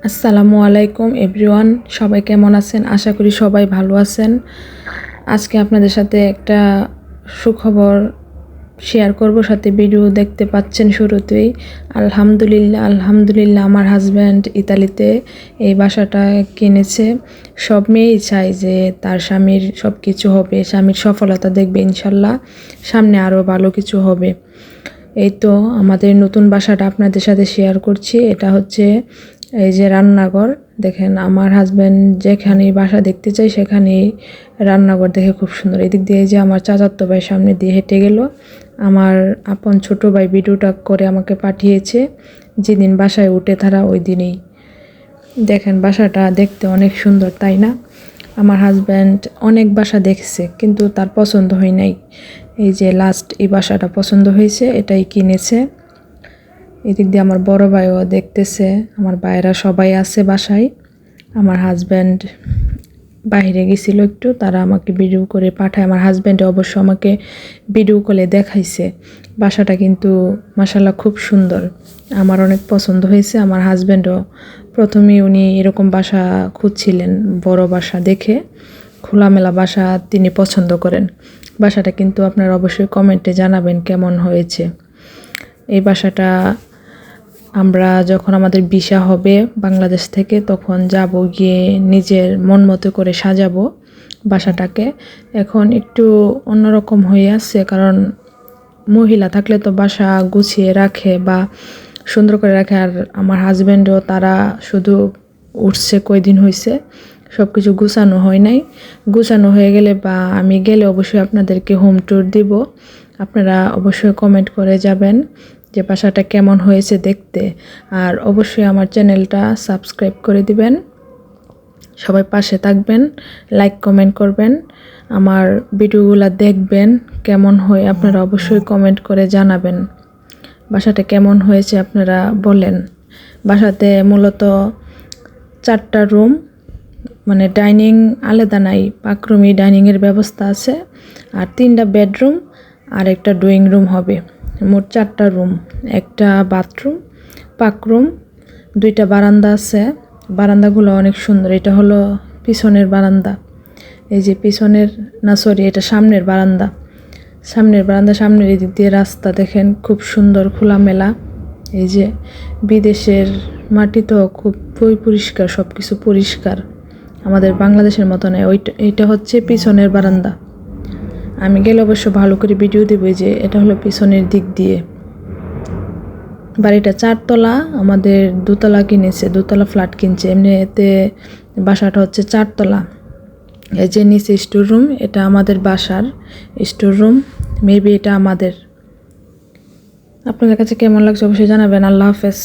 আসসালামু আলাইকুম এভরিওয়ান, সবাই কেমন আছেন? আশা করি সবাই ভালো আছেন। আজকে আপনাদের সাথে একটা সুখবর শেয়ার করব, সাথে ভিডিও দেখতে পাচ্ছেন শুরুতেই। আলহামদুলিল্লাহ আমার হাজব্যান্ড ইতালিতে এই বাসাটা কিনেছে। সব মেয়েই চায় যে তার স্বামীর সব কিছু হবে, স্বামীর সফলতা দেখবে ইনশাল্লাহ, সামনে আরও ভালো কিছু হবে। এই তো আমাদের নতুন বাসাটা আপনাদের সাথে শেয়ার করছি। এটা হচ্ছে এই যে রান্নাঘর। দেখেন আমার হাজব্যান্ড যেখানেই বাসা দেখতে চাই সেখানেই রান্নাঘর দেখে খুব সুন্দর। এদিক দিয়ে যে আমার চাচাতো ভাই সামনে দিয়ে হেঁটে গেল। আমার আপন ছোট ভাই ভিডিওটা করে আমাকে পাঠিয়েছে, যেদিন বাসায় উঠে তারা ওই দিনেই। দেখেন বাসাটা দেখতে অনেক সুন্দর, তাই না? আমার হাজব্যান্ড অনেক বাসা দেখছে কিন্তু তার পছন্দ হয় নাই। এই যে লাস্ট এই বাসাটা পছন্দ হয়েছে, এটাই কিনেছে। এদিক দিয়ে আমার বড় ভাইও দেখতেছে, আমার ভাইরা সবাই আছে বাসায়। আমার হাজব্যান্ড বাইরে গেছিল একটু, তারা আমাকে ভিডিও করে পাঠায়। আমার হাজব্যান্ডে অবশ্য আমাকে ভিডিও কলে দেখাইছে। বাসাটা কিন্তু মাশাআল্লাহ খুব সুন্দর, আমার অনেক পছন্দ হয়েছে। আমার হাজব্যান্ডও প্রথমেই উনি এরকম বাসা খুঁজছিলেন, বড় বাসা দেখে খোলামেলা বাসা তিনি পছন্দ করেন। বাসাটা কিন্তু আপনারা অবশ্যই কমেন্টে জানাবেন কেমন হয়েছে। এই বাসাটা আমরা যখন আমাদের ভিসা হবে বাংলাদেশ থেকে তখন যাব, গিয়ে নিজের মন মতো করে সাজাবো বাসাটাকে। এখন একটু অন্যরকম হয়ে আসছে, কারণ মহিলা থাকলে তো বাসা গুছিয়ে রাখে বা সুন্দর করে রাখে। আর আমার হাজব্যান্ডও তারা শুধু উঠছে, কয়দিন হয়েছে, সব কিছু গুছানো হয় নাই। গুছানো হয়ে গেলে বা আমি গেলে অবশ্যই আপনাদেরকে হোম ট্যুর দিব। আপনারা অবশ্যই কমেন্ট করে যাবেন যে বাসাটা কেমন হয়েছে দেখতে। আর অবশ্যই আমার চ্যানেলটা সাবস্ক্রাইব করে দিবেন, সবাই পাশে থাকবেন, লাইক কমেন্ট করবেন, আমার ভিডিওগুলো দেখবেন কেমন হয় আপনারা অবশ্যই কমেন্ট করে জানাবেন। বাসাটা কেমন হয়েছে আপনারা বলেন। বাসাতে মূলত 4টা রুম, মানে ডাইনিং আলাদা নাই, পাকরুমই ডাইনিংয়ের ব্যবস্থা আছে। আর 3টা বেডরুম আর একটা ড্রয়িং রুম হবে। মোট 4টা রুম, একটা বাথরুম, পাকরুম, 2টা বারান্দা আছে। বারান্দাগুলো অনেক সুন্দর। এটা হলো পিছনের বারান্দা, এই যে পিছনের না সরি এটা সামনের বারান্দা। সামনের এদিক দিয়ে রাস্তা দেখেন খুব সুন্দর খোলামেলা। এই যে বিদেশের মাটি তো খুব পরিষ্কার, সব কিছু পরিষ্কার, আমাদের বাংলাদেশের মতো নয়। এইটা হচ্ছে পিছনের বারান্দা। আমি গেলে অবশ্য ভালো করে ভিডিও দেবো। যে এটা হলো পিছনের দিক দিয়ে। বাড়িটা 4 তলা, আমাদের 2 তলা কিনেছে, 2 তলা ফ্ল্যাট কিনছে। এমনিতে বাসাটা হচ্ছে 4 তলা। এই যে নিচে স্টোর রুম, এটা আমাদের বাসার স্টোর রুম, মেবি এটা আমাদের। আপনাদের কাছে কেমন লাগছে অবশ্যই জানাবেন। আল্লাহ হাফেজ।